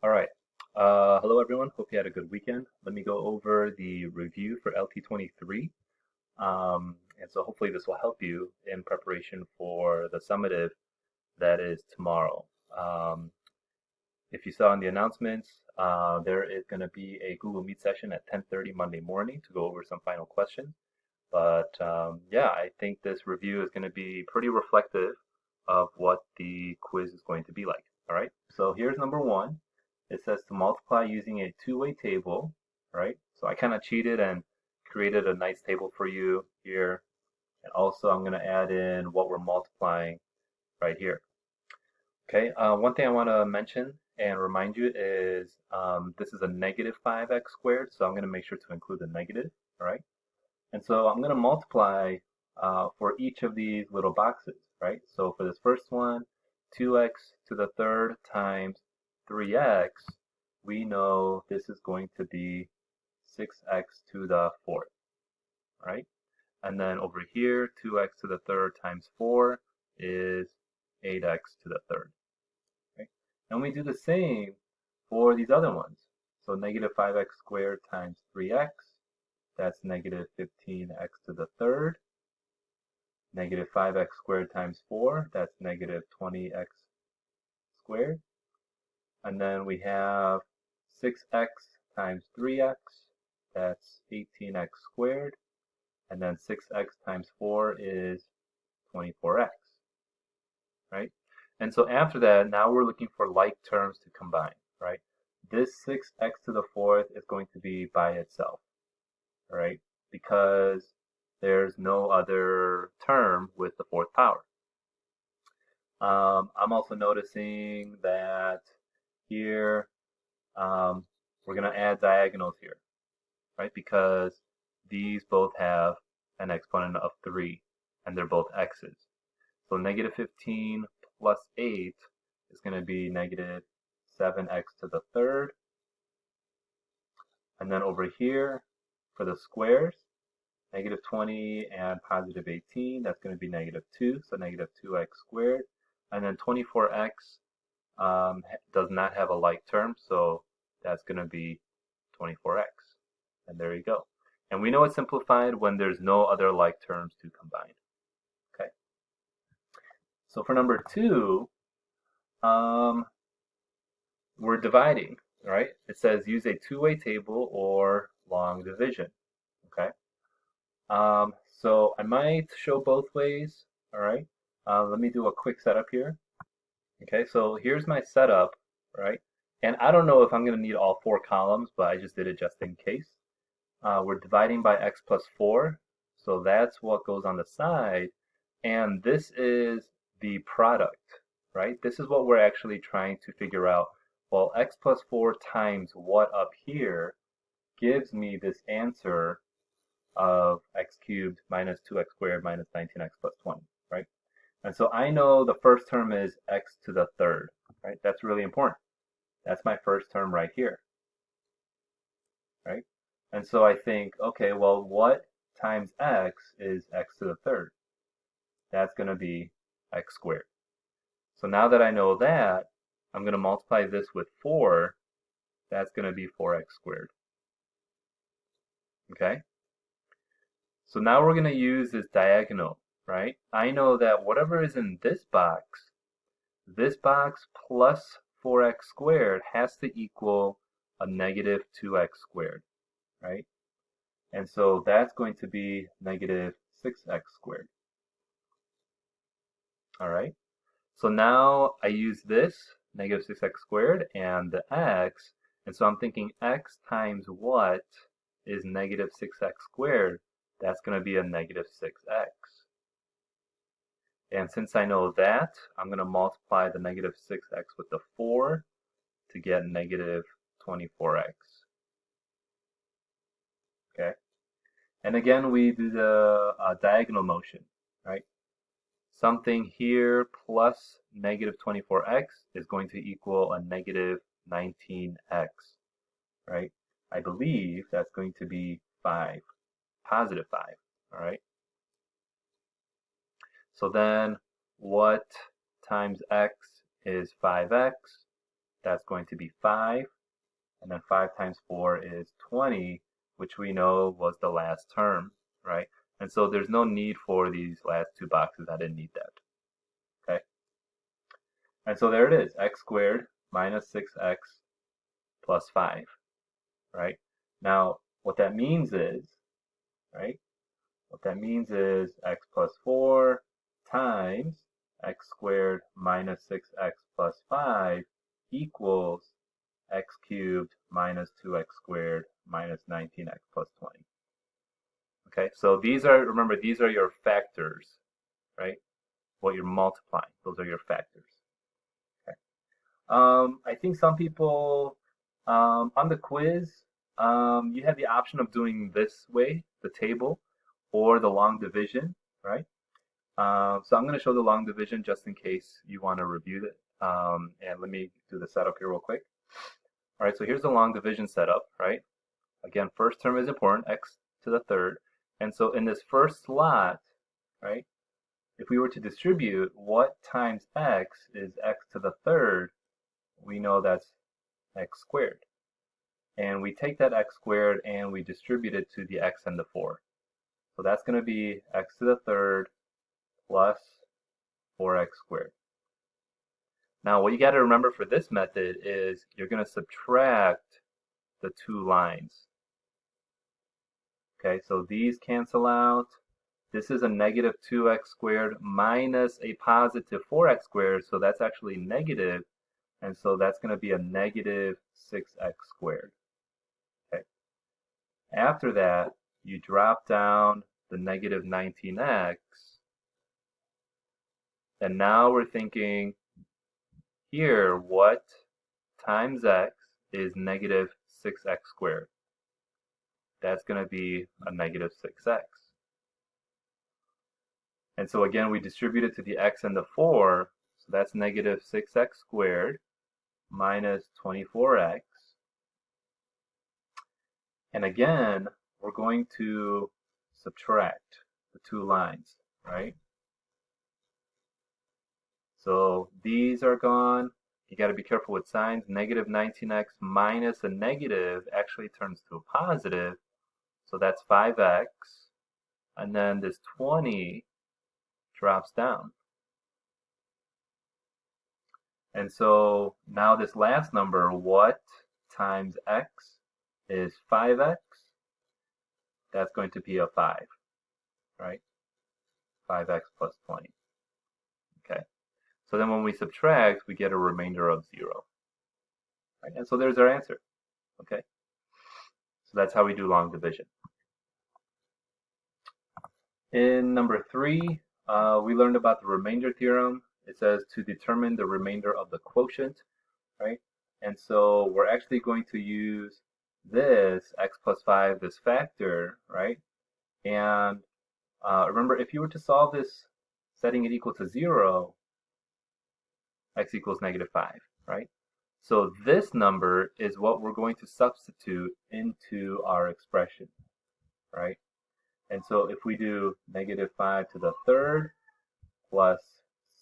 All right. Hello, everyone. Hope you had a good weekend. Let me go over the review for LT23. And so hopefully this will help you in preparation for the summative that is tomorrow. Um, if you saw in the announcements, there is going to be a Google Meet session at 10:30 Monday morning to go over some final questions. But yeah, I think this review is going to be pretty reflective of what the quiz is going to be like. All right, so here's number one. It says to multiply using a two-way table, right? So I kind of cheated and created a nice table for you here. And also I'm going to add in what we're multiplying right here. Okay, one thing I want to mention and remind you is this is a negative 5x squared, so I'm going to make sure to include the negative, all right? And so I'm going to multiply for each of these little boxes, right? So for this first one, 2x to the third times 3x, we know this is going to be 6x to the fourth, right? And then over here, 2x to the third times 4 is 8x to the third, right? And we do the same for these other ones. So negative 5x squared times 3x, that's negative 15x to the third. Negative 5x squared times 4, that's negative 20x squared. And then we have 6x times 3x, that's 18x squared. And then 6x times 4 is 24x, right? And so after that, now we're looking for like terms to combine, right? This 6x to the fourth is going to be by itself, right? Because there's no other term with the fourth power. I'm also noticing that here we're going to add diagonals here, right? Because these both have an exponent of 3, and they're both x's. So negative 15 plus 8 is going to be negative 7x to the third. And then over here, for the squares, negative 20 and positive 18, that's going to be negative 2, so negative 2x squared. And then 24x does not have a like term, so that's going to be 24x. And there you go. And we know it's simplified when there's no other like terms to combine. Okay. So for number 2, we're dividing, right? It says use a two-way table or long division. Okay. So I might show both ways. All right. Let me do a quick setup here. Okay, so here's my setup, right? And I don't know if I'm going to need all 4 columns, but I just did it just in case. We're dividing by x plus 4, so that's what goes on the side. And this is the product, right? This is what we're actually trying to figure out. Well, x plus 4 times what up here gives me this answer of x cubed minus 2x squared minus 19x plus 20, right? And so I know the first term is x to the third, right? That's really important. That's my first term right here, right? And so I think, okay, well, what times x is x to the third? That's going to be x squared. So now that I know that, I'm going to multiply this with 4. That's going to be 4x squared. Okay? So now we're going to use this diagonal, right? I know that whatever is in this box plus 4x squared has to equal a negative 2x squared, right? And so that's going to be negative 6x squared. All right. So now I use this, negative 6x squared, and the x. And so I'm thinking x times what is negative 6x squared? That's going to be a negative 6x. And since I know that, I'm going to multiply the negative 6x with the 4 to get negative 24x. Okay. And again, we do the diagonal motion, right? Something here plus negative 24x is going to equal a negative 19x, right? I believe that's going to be 5, positive 5, all right? So then what times x is 5x? that's going to be 5. And then 5 times 4 is 20, which we know was the last term, right? And so there's no need for these last two boxes. I didn't need that, okay? And so there it is, x squared minus 6x plus 5, right? Now, what that means is, right? What that means is x plus 4 times x squared minus 6x plus 5 equals x cubed minus 2x squared minus 19x plus 20. Okay, so these are, remember, these are your factors, right? What you're multiplying, those are your factors. Okay. I think some people, on the quiz, you have the option of doing this way, the table, or the long division, right? So I'm going to show the long division just in case you want to review it. And let me do the setup here real quick. All right, so here's the long division setup, right? Again, first term is important, x to the third. And so in this first slot, right, if we were to distribute what times x is x to the third, we know that's x squared. And we take that x squared and we distribute it to the x and the 4. So that's going to be x to the third plus 4x squared. Now what you got to remember for this method is you're going to subtract the two lines. Okay, so these cancel out. This is a negative 2x squared minus a positive 4x squared, so that's actually negative, and so that's going to be a negative 6x squared. Okay. After that, you drop down the negative 19x, and now we're thinking here, what times x is negative 6x squared? That's going to be a negative 6x. And so again, we distribute it to the x and the 4, so that's negative 6x squared minus 24x. And again, we're going to subtract the two lines, right? So these are gone. You got to be careful with signs. Negative 19x minus a negative actually turns to a positive. So that's 5x. And then this 20 drops down. And so now this last number, what times x is 5x? That's going to be a 5, right? 5x plus 20. Okay. So then when we subtract, we get a remainder of 0. Right? And so there's our answer. Okay. So that's how we do long division. In number 3, we learned about the remainder theorem. It says to determine the remainder of the quotient, right? And so we're actually going to use this x plus 5, this factor, right? And remember, if you were to solve this setting it equal to 0, x equals negative 5, right? So this number is what we're going to substitute into our expression, right? And so if we do negative 5 to the third plus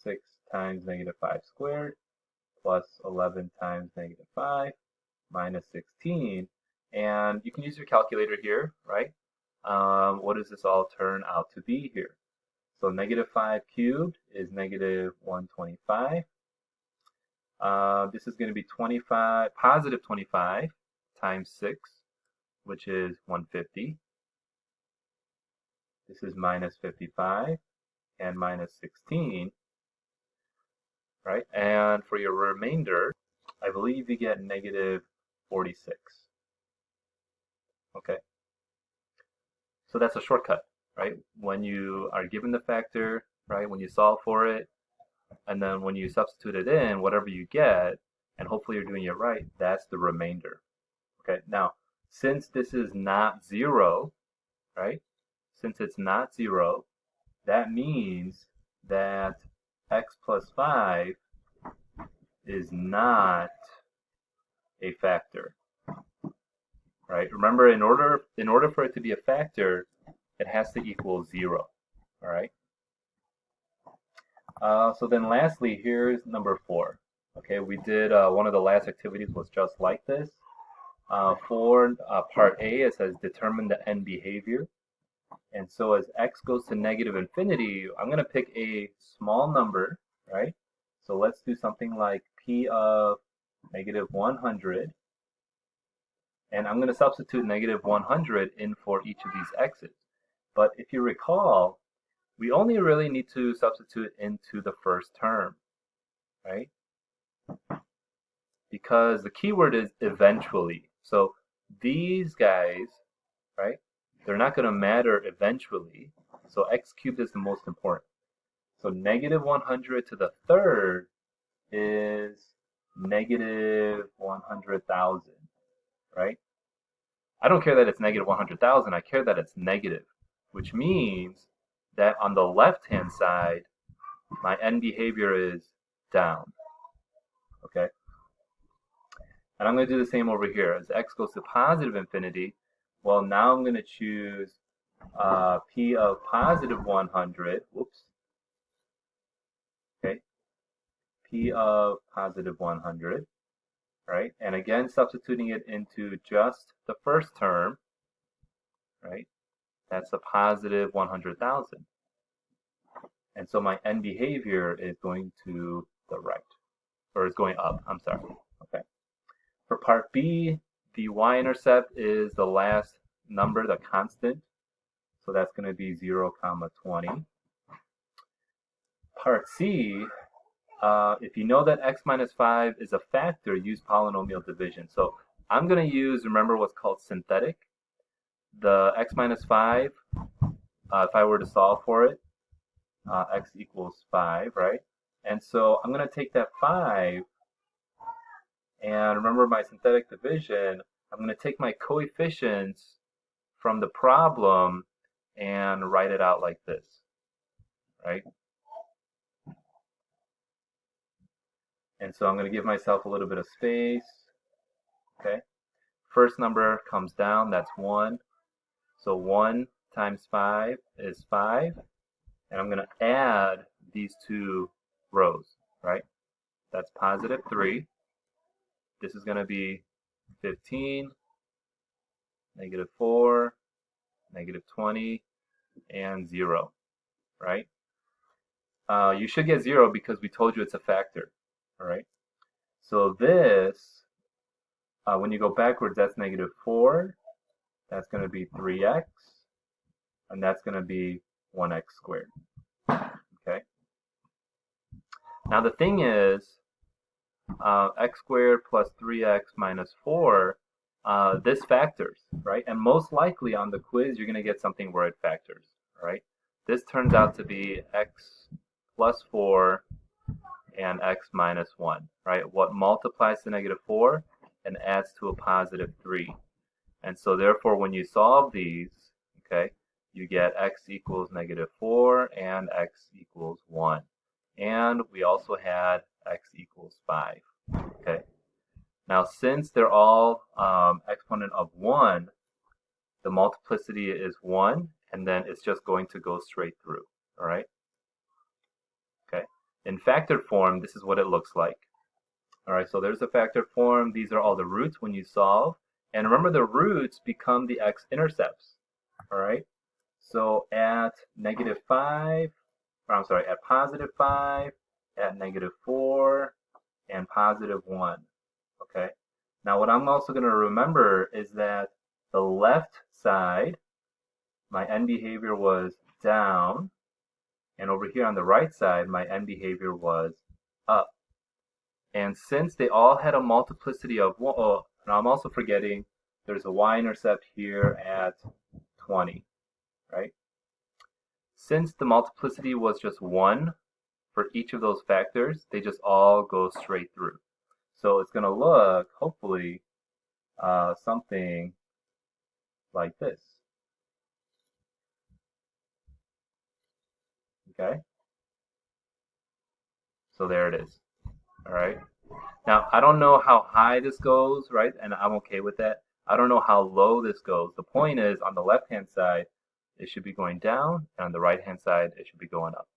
6 times negative 5 squared plus 11 times negative 5 minus 16, and you can use your calculator here, right? What does this all turn out to be here? So negative 5 cubed is negative 125. This is going to be positive 25 times 6, which is 150. This is minus 55 and minus 16, right? And for your remainder, I believe you get negative 46. Okay. So that's a shortcut, right? When you are given the factor, right, when you solve for it, and then when you substitute it in, whatever you get, and hopefully you're doing it right, that's the remainder. Okay, now, since this is not 0, right, since it's not 0, that means that x plus 5 is not a factor, right? Remember, in order for it to be a factor, it has to equal 0, all right? So then lastly, here's number 4. Okay, we did one of the last activities was just like this. For part A, it says determine the end behavior. And so as x goes to negative infinity, I'm going to pick a small number, right? So let's do something like p of negative 100. And I'm going to substitute negative 100 in for each of these x's. But if you recall, we only really need to substitute into the first term, right? Because the keyword is eventually. So these guys, right, they're not going to matter eventually. So x cubed is the most important. So negative 100 to the third is negative 100,000, right? I don't care that it's negative 100,000. I care that it's negative, which means that on the left-hand side, my end behavior is down, okay? And I'm going to do the same over here. As x goes to positive infinity, well, now I'm going to choose p of positive 100. Whoops. Okay. P of positive 100, right? And again, substituting it into just the first term, right? That's a positive 100,000. And so my end behavior is going to the right, or is going up, I'm sorry. Okay. For part B, the y-intercept is the last number, the constant. So that's going to be 0, 20. Part C, if you know that x minus 5 is a factor, use polynomial division. So I'm going to use, remember what's called synthetic. The x minus 5, if I were to solve for it, x equals 5, right? And so I'm going to take that 5, and remember my synthetic division, I'm going to take my coefficients from the problem and write it out like this, right? And so I'm going to give myself a little bit of space, okay? First number comes down, that's 1. So 1 times 5 is 5. And I'm going to add these two rows, right? That's positive 3. This is going to be 15, negative 4, negative 20, and 0, right? You should get 0 because we told you it's a factor, all right? So this, when you go backwards, that's negative 4. That's going to be 3x. And that's going to be 1x squared. Okay. Now the thing is, x squared plus 3x minus 4, this factors, right? And most likely on the quiz, you're going to get something where it factors, right? This turns out to be x plus 4 and x minus 1, right? What multiplies to negative 4 and adds to a positive 3. And so therefore, when you solve these, okay, you get x equals negative 4 and x equals 1. And we also had x equals 5. Okay. Now, since they're all exponent of 1, the multiplicity is 1, and then it's just going to go straight through. All right? Okay. In factored form, this is what it looks like. All right, so there's the factored form. These are all the roots when you solve. And remember, the roots become the x-intercepts. All right? So at negative 5, or I'm sorry, at positive 5, at negative 4, and positive 1. Okay? Now what I'm also going to remember is that the left side, my end behavior was down, and over here on the right side, my end behavior was up. And since they all had a multiplicity of 1, oh, and I'm also forgetting there's a y-intercept here at 20, right? Since the multiplicity was just 1 for each of those factors, they just all go straight through. So it's going to look, hopefully, something like this. Okay? So there it is. All right? Now, I don't know how high this goes, right? And I'm okay with that. I don't know how low this goes. The point is, on the left-hand side, it should be going down, and on the right-hand side, it should be going up.